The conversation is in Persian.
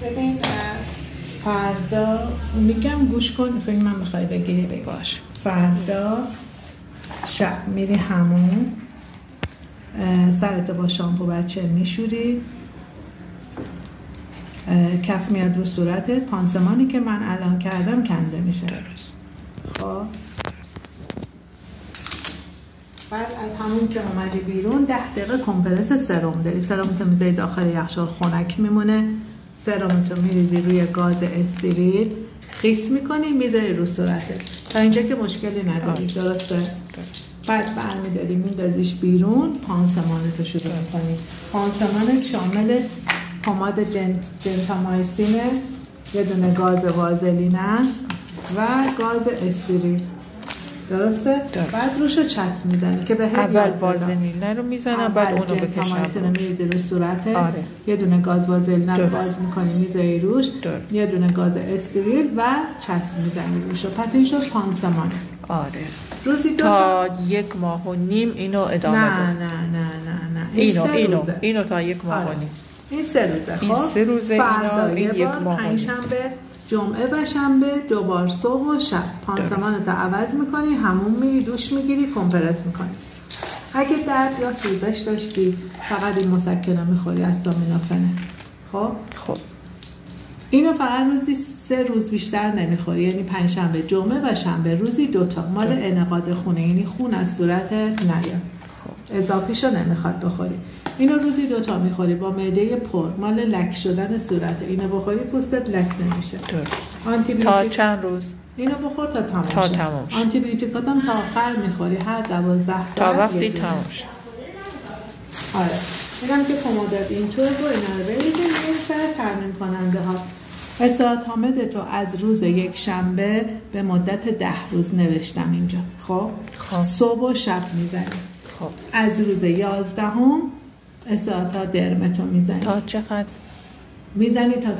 ببین فردا میگم گوش کن، فیلم من میخوای بگیری بگاش. فردا شب میری همون، سرتو با شامپو بچه میشوری، کف میاد رو صورتت، پانسمانی که من الان کردم کنده میشه. درست. خب بعد از همون که اومدی بیرون 10 دقیقه کمپرس سرم داری. سرمتو میذاری داخل یخچال خنک میمونه. سرمتو میریزی روی گاز استریل، خیس میکنی، میذاری رو صورتت تا اینجا که مشکلی نداری. درسته؟ بعد برمیداری میندازیش بیرون، پانسمانتو شروع میکنی. پانسمانت شامل پماد جنتامایسینه، یه دونه گاز وازلین است و گاز استریل. درسته؟ بعد روشو چسب میزنی که به اول وازلین رو میزنم، بعد اونو بکشم روش. میریزی رو صورتت. آره. یه دونه گاز وازلین رو باز میکنی میذاری روش. یه دونه گاز استریل و چسب میزنی روشو. پس این شد پانسمان. آره. روزی تا 1.5 ماه اینو ادامه نه. اینو تا 1 ماه و نیم. این 3 روزه. خب این 3 روزه. فردا این 1 ماه. پنجشنبه، جمعه و شنبه 2 بار صبح و شب پانسمانتو عوض میکنی، همون میری، دوش میگیری، کمپرس میکنی. اگه درد یا سوزش داشتی فقط این مسکنه میخوری، استامینوفنه. خب اینو فقط روزی 3 روز بیشتر نمیخوری، یعنی پنجشنبه، جمعه و شنبه روزی 2 تا. مال انعقاد خونه، یعنی خون از صورت نیاد. اضافیشو نمیخواد بخوری. اینو روزی 2 تا میخوری با معده پر، مال لک شدن صورت. اینو بخوری پوستت لک نمیشه. تا چند روز؟ اینو بخور تا تمام شه. آنتی بیوتیکات هم تا آخر میخوری، هر 12 ساعت تا وقتی تمام شه. آره. میگم که پمادات اینطور رو اینا رو برید میرین سر ترمیم کننده ها. استراحت حامدتو از روز یک شنبه به مدت 10 روز نوشتم اینجا. خب صبح و شب میزنی. خب از روز 11 استراحت درمتو میزنی. تا چقدر؟ میزنی تا